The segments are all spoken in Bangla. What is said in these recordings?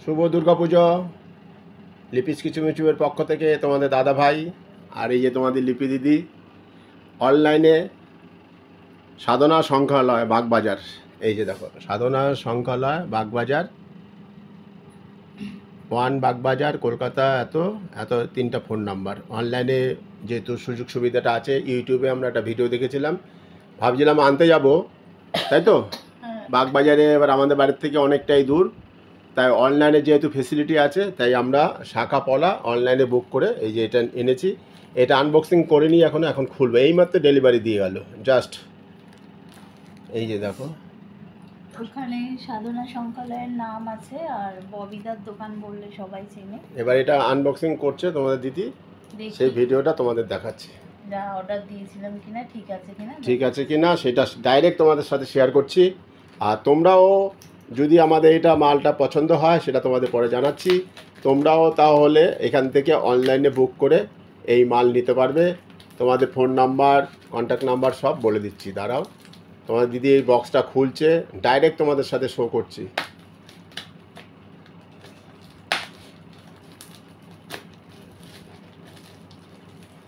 শুভ দুর্গাপুজো। লিপিস কিচুমিচুয়ের পক্ষ থেকে তোমাদের দাদা ভাই আর এই যে তোমাদের লিপি দিদি অনলাইনে সাধনা সংখ্যালয় বাগবাজার। এই যে দেখো সাধনা সংখ্যালয় বাগবাজার 1 বাগবাজার কলকাতা। এত এত 3টা ফোন নাম্বার। অনলাইনে যেহেতু সুযোগ সুবিধাটা আছে, ইউটিউবে আমরা একটা ভিডিও দেখেছিলাম, ভাবছিলাম আনতে যাব, তাই তো বাগবাজারে। এবার আমাদের বাড়ির থেকে অনেকটাই দূর, তাই অনলাইনে যেহেতু ফেসিলিটি আছে তাই আমরা শাখা পলা অনলাইনে বুক করে এই যে এটা এনেছি। এটা আনবক্সিং করে নিই এখন খুলবো। এইমাত্র ডেলিভারি দিয়ে গেল জাস্ট। এই যে দেখো ওখানে সাধনা সংখ্যালয়ের নাম আছে আর ববিদার দোকান বললে সবাই চেনে। এবার এটা আনবক্সিং করছে তোমাদের দিদি, সেই ভিডিওটা তোমাদের দেখাচ্ছি। যা অর্ডার দিয়েছিলাম কিনা ঠিক আছে কিনা সেটা ডাইরেক্ট তোমাদের সাথে শেয়ার করছি। আর তোমরাও যদি আমাদের এটা মালটা পছন্দ হয় সেটা তোমাদের পরে জানাচ্ছি। তোমরাও তাহলে এখান থেকে অনলাইনে বুক করে এই মাল নিতে পারবে। তোমাদের ফোন নাম্বার, কন্ট্যাক্ট নাম্বার সব বলে দিচ্ছি। দাঁড়াও, তোমার দিদি এই বক্সটা খুলছে, ডাইরেক্ট তোমাদের সাথে শো করছি।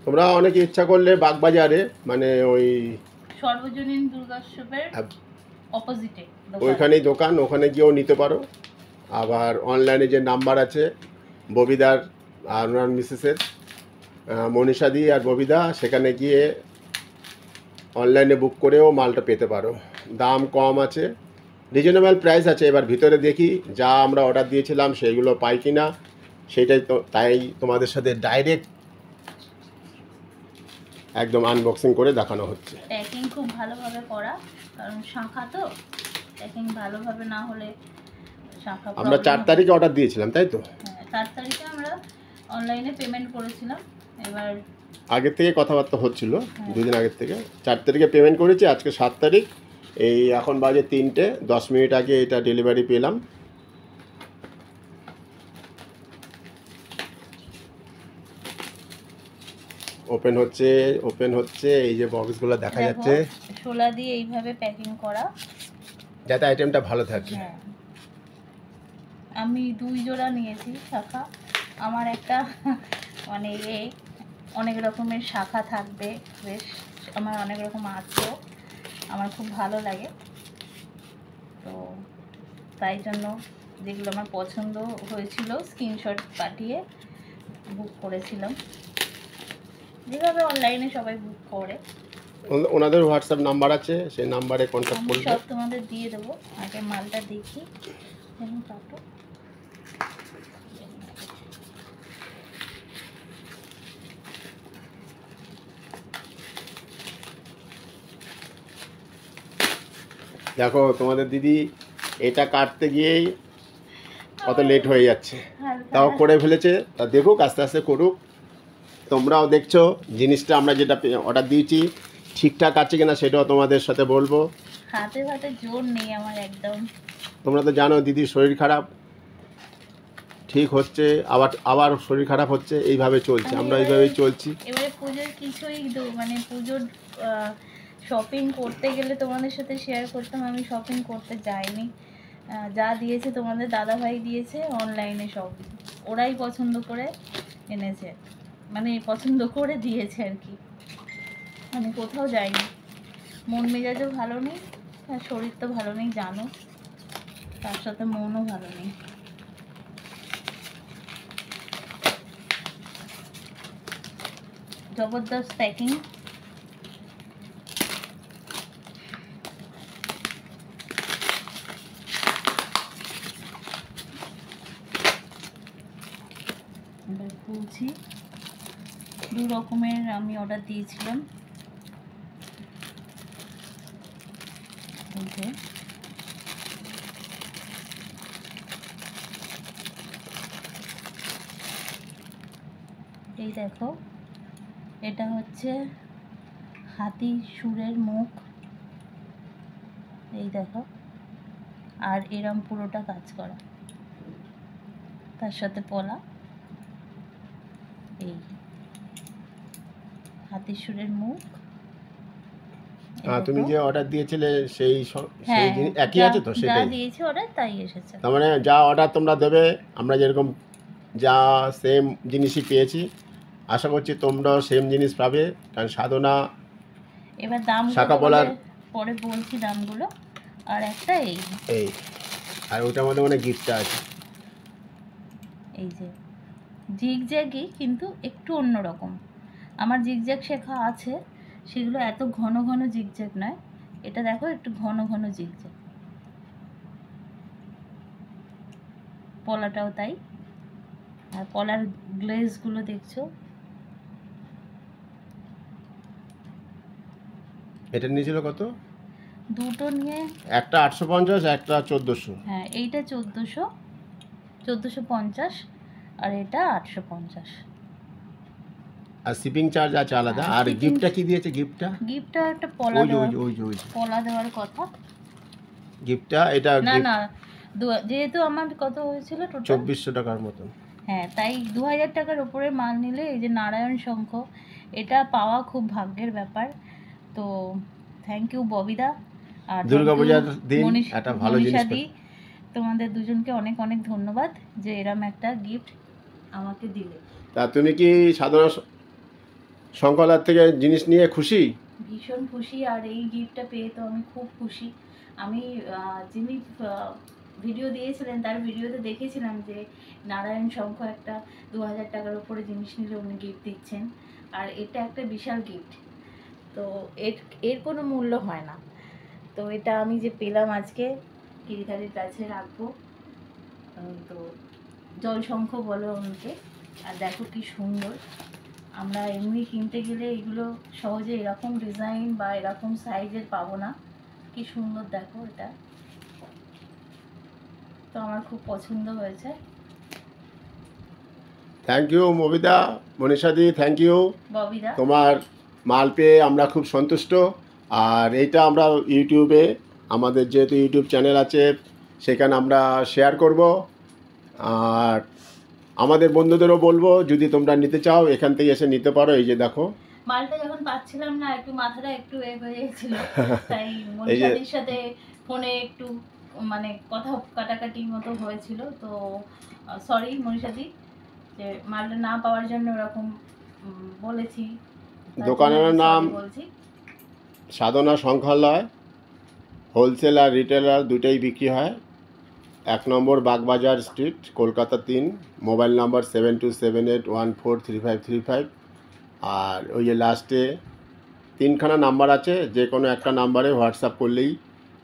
তোমরা অনেকে ইচ্ছা করলে বাগবাজারে মানে ওই সর্বজনীন দুর্গোৎসবের অপোজিটে ওইখানেই দোকান, ওখানে গিয়েও নিতে পারো। আবার অনলাইনে যে নাম্বার আছে ববিদার আর ওনার মিসেসের মনীষাদি আর ববিদা, সেখানে গিয়ে অনলাইনে বুক করেও মালটা পেতে পারো। দাম কম আছে, রিজনেবল প্রাইস আছে। এবার ভিতরে দেখি যা আমরা অর্ডার দিয়েছিলাম সেইগুলো পাই কি না, সেটাই তো, তাই তোমাদের সাথে ডাইরেক্ট একদম আনবক্সিং করে দেখানো হচ্ছে। প্যাকিং খুব ভালোভাবে করা, কারণ শাখা তো প্যাকিং ভালোভাবে না হলে শাখা। আমরা 4 তারিখে অর্ডার দিয়েছিলাম, তাই তো? হ্যাঁ, 4 তারিখে আমরা অনলাইনে পেমেন্ট করেছিলাম। এবার আগের থেকে কথাবার্তা হচ্ছিল, 2 দিন আগের থেকে। 4 তারিখে পেমেন্ট করেছি, আজকে 7 তারিখ। এই এখন বাজে 3টে 10 মিনিট আগে এটা ডেলিভারি পেলাম। ওপেন হচ্ছে এই যে বক্সগুলো দেখা যাচ্ছে, শোলা দিয়ে এইভাবে প্যাকিং করা যাতে আইটেমটা ভালো থাকে। আমি 2 জোড়া নিয়েছি শাখা। আমার একটা মানে অনেক রকমের শাখা থাকবে, বেশ আমার অনেক রকম আছে, আমার খুব ভালো লাগে। তো তাই জন্য যেগুলো আমার পছন্দ হয়েছিল স্ক্রিনশট পাঠিয়ে বুক করেছিলাম, যেভাবে অনলাইনে সবাই বুক করে। ওনাদের হোয়াটসঅ্যাপ নাম্বার আছে, সেই নাম্বারে কন্ট্যাক্ট করবে। সব তোমাদের দিয়ে দেবো। আগে মালটা দেখি। কাটো। দেখো তোমাদের দিদি এটা কাটতে গিয়েই কত লেট হয়ে যাচ্ছে, তাও করে ফেলেছে। তা দেখুক, আস্তে আস্তে করুক। তোমরাও দেখছো জিনিসটা আমরা যেটা অর্ডার দিয়েছি ঠিকঠাক আছে কিনা সেটাও তোমাদের সাথে বলবো। হাতে জোর নেই আমার একদম। তোমরা তো জানো দিদির শরীর খারাপ, ঠিক হচ্ছে আবার শরীর খারাপ হচ্ছে, এইভাবে চলছে, আমরা এইভাবেই চলছি। এবারে পুজোর কিছুই মানে পুজোর শপিং করতে গেলে তোমাদের সাথে শেয়ার করতাম, আমি শপিং করতে যাইনি। যা দিয়েছে তোমাদের দাদাভাই দিয়েছে অনলাইনে, সব ওরাই পছন্দ করে এনেছে, মানে পছন্দ করে দিয়েছে আর কি। আমি কোথাও যাইনি। মন মেজাজও ভালো নেই, আর শরীর তো ভালো নেই জানো, তার সাথে মনও ভালো নেই। জবরদস্ত প্যাকিং। এবার খুলছি। 2 রকমের আমি অর্ডার দিয়েছিলাম। এই দেখো, এটা হচ্ছে হাতি সুরের মুখ, এই দেখো, আর এরম পুরোটা কাজ করা, তার সাথে পলা। এই হাতি সুরের মুখ তুমি যে অর্ডার দিয়েছিলে সেই সেই হ্যাঁ, জিনিস একই আছে তো যা সেটাই? দিয়েছি অর্ডার তাই এসেছে। তার মানে যা অর্ডার তোমরা দেবে আমরা যেরকম যা সেম জিনিসই পেয়েছি, আশা করছি তোমরাও সেম জিনিস পাবে। কারণ সাধনা এবার দামগুলো শাখা তোমাদের পলার পরে বলছি দামগুলো। আর একটা এই এই, আর ওটার মধ্যে মানে গিফটটা আছে। এই যে জিগজ্যাগই, কিন্তু একটু অন্যরকম। আমার জিগজ্যাগ শেখা আছে, সেগুলো এত ঘন ঘন জিগজ্যাগ নয়। এটা দেখো একটু ঘন ঘন জিগজ্যাগ, পলাটাও তাই। আর পলার গ্লেজগুলো দেখছো, এটা নিয়েছিল কত? দুটো নিয়ে একটা 850, একটা 1400। হ্যাঁ, এইটা 1450 আর এটা 850। আর শিপিং চার্জ আছে আলাদা। হ্যাঁ, আর shipping- গিফটটা কি দিয়েছে? গিফটটা গিফটটা একটা পলা ওই যে ওই দেওয়ার, যে ওই যে ওই যে পলা দেওয়ার কথা। গিফটটা এটা না gift না, যেহেতু আমার কত হয়েছিল টোটাল 2400 টাকার মতন। হ্যাঁ, তাই 2000 টাকার উপরে মাল নিলে এই যে নারায়ণ শঙ্খ, এটা পাওয়া খুব ভাগ্যের ব্যাপার। তো থ্যাংক ইউ ববিদা আর দুর্গাপূজার দিন একটা ভালো জিনিস মনীষাদি, তোমাদের দুজনকে অনেক অনেক ধন্যবাদ যে এরম একটা গিফট আমাকে দিলে। তা তুমি কি সাধনা শঙ্কলার থেকে জিনিস নিয়ে খুশি? ভীষণ খুশি, আর এই গিফটটা পেয়ে তো আমি খুব খুশি। আমি যিনি ভিডিও দিয়েছিলেন তার ভিডিওতে দেখেছিলাম যে নারায়ণ শঙ্খ একটা 2000 টাকার উপরে জিনিস নিলে উনি গিফট দিচ্ছেন, আর এটা একটা বিশাল গিফট। তো এর এর কোনো মূল্য হয় না। তো এটা আমি যে পেলাম আজকে গিরিধারীর কাছে রাখবো। তো জল শঙ্খ বলো ওনাকে। আর দেখো কি সুন্দর, আমরা এমনি কিনতে গেলে এগুলো সহজে এরকম ডিজাইন বা এরকম সাইজের পাবো না। কি সুন্দর দেখো এটা, তো আমার খুব পছন্দ হয়েছে। থ্যাংক ইউ মবিদা, মনীষাদি, থ্যাংক ইউ। ববিদা, তোমার মাল পেয়ে আমরা খুব সন্তুষ্ট। আর এইটা আমরা ইউটিউবে, আমাদের যেহেতু ইউটিউব চ্যানেল আছে সেখানে আমরা শেয়ার করব। আর আমাদের বন্ধুদেরও বলবো যদি তোমরা নিতে চাও এখান থেকে এসে নিতে পারো। এই যে দেখো, মালটা যখন পাচ্ছিলাম না একটু মাথাটা একটু হয়ে গেছিল, তাই এই যে মনীষাদির সাথে ফোনে একটু মানে কথা কাটাকাটির মতো হয়েছিল। তো সরি মনীষাদি, যে মালটা না পাওয়ার জন্য ওরকম বলেছি। তার জন্য দোকানের আমি নাম sorry বলছি। সাধনা সংখ্যালয়, হোলসেল আর রিটেলার দুটোই বিক্রি হয়। 1 নম্বর Bagbazar street, Kolkata 3। Mobile number 7278143535। আর ওই যে লাস্টে 3খানা নাম্বার আছে, যে কোনো একটা নাম্বারে হোয়াটসঅ্যাপ করলেই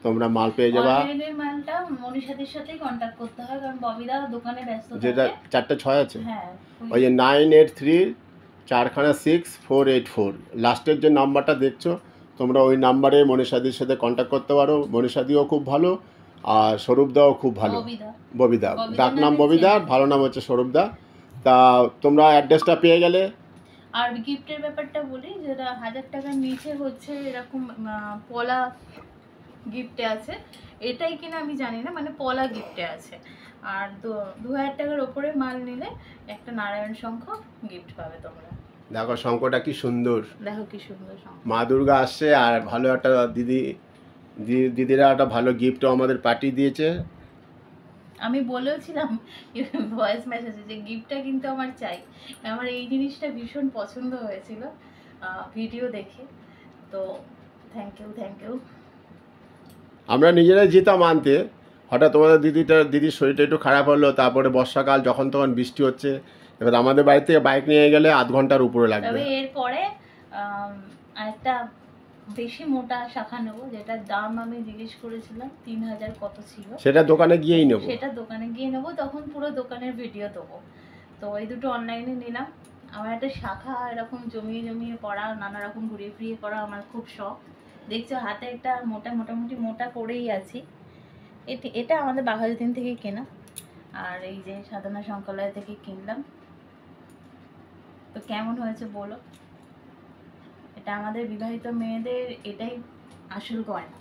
তোমরা মাল পেয়ে যাবা। অনলাইনের মালটা মনীষাদির সাথেই কন্ট্যাক্ট করতে হয়, কারণ ববিদা দোকানে ব্যস্ত যেটা থাকে। 4টে 6 আছে, হ্যাঁ, ওই যে 98346484 লাস্টের যে নাম্বারটা দেখছো তোমরা ওই নাম্বারে মনীষাদির সাথে কন্ট্যাক্ট করতে পারো। মনীষাদিও খুব ভালো আর স্বরূপদাও খুব ভালো। ববিদা ববিদা, ববিদা ডাক নাম নামে ববিদা, চেনে। ভালো নাম হচ্ছে স্বরূপদা। তা তোমরা অ্যাড্রেসটা পেয়ে গেলে। আর গিফটের ব্যাপারটা বলি, যেটা 1000 টাকার নিচে হচ্ছে এরকম পলা গিফটে আছে। এটাই কিনা আমি জানি না, মানে পলা গিফটে আছে। আর 2000 টাকার ওপরে মাল নিলে একটা নারায়ণ শঙ্খ গিফট পাবে তোমরা। দেখো শঙ্কটা কি সুন্দর, দেখো কি সুন্দর শঙ্খ। মা দুর্গা আসছে। আর ভালো একটা দিদিরা একটা ভালো গিফটও আমাদের পাঠিয়ে দিয়েছে। আমি বলেওছিলাম ভয়েস মেসেজে যে গিফটটা কিন্তু আমার চাই। আমার এই জিনিসটা ভীষণ পছন্দ হয়েছিল ভিডিও দেখে। তো থ্যাংক ইউ। আমরা নিজেরাই যেতাম আনতে, হঠাৎ তোমাদের দিদির শরীরটা একটু খারাপ হলো। তারপরে বর্ষাকাল, যখন তখন বৃষ্টি হচ্ছে। এবার আমাদের বাড়ি থেকে বাইক নিয়ে গেলে আধ ঘন্টার উপরে লাগবে। তবে এরপরে আরেকটা বেশি মোটা শাখা নেবো, যেটার দাম আমি জিজ্ঞেস করেছিলাম 3000 কত ছিল, সেটা দোকানে গিয়েই নেবো। সেটা দোকানে গিয়ে নেবো, তখন পুরো দোকানের ভিডিও দেবো। তো এই দুটো অনলাইনে নিলাম। আমার একটা শাখা এরকম জমিয়ে পড়া, নানা রকম ঘুরিয়ে ফিরিয়ে পড়া আমার খুব শখ। দেখছো হাতে একটা মোটামুটি মোটা পরেই আছি। এটা আমাদের বাঘাযতীন থেকে কেনা, আর এই যে সাধনা সংকলয় থেকে কিনলাম। তো কেমন হয়েছে বলো। এটা আমাদের বিবাহিত মেয়েদের এটাই আসল গয়না।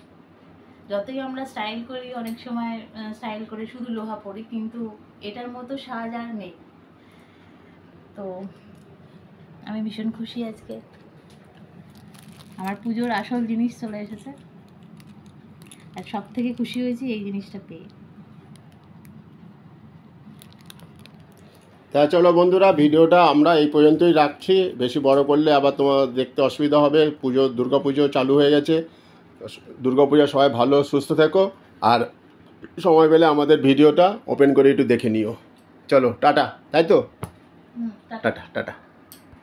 যতই আমরা স্টাইল করি, অনেক সময় স্টাইল করে শুধু লোহা পরি, কিন্তু এটার মতো সাজ আর নেই। তো আমি ভীষণ খুশি আজকে। আমার পুজোর আসল জিনিস চলে এসেছে, আর সব থেকে খুশি হয়েছি এই জিনিসটা পেয়ে। তা চলো বন্ধুরা, ভিডিওটা আমরা এই পর্যন্তই রাখছি, বেশি বড় করলে আবার তোমার দেখতে অসুবিধা হবে। দুর্গা পুজো চালু হয়ে গেছে, দুর্গা পুজো সবাই ভালো সুস্থ থেকো, আর সময় পেলে আমাদের ভিডিওটা ওপেন করে একটু দেখে নিও। চলো টাটা, তাই তো? টাটা। Tata tata.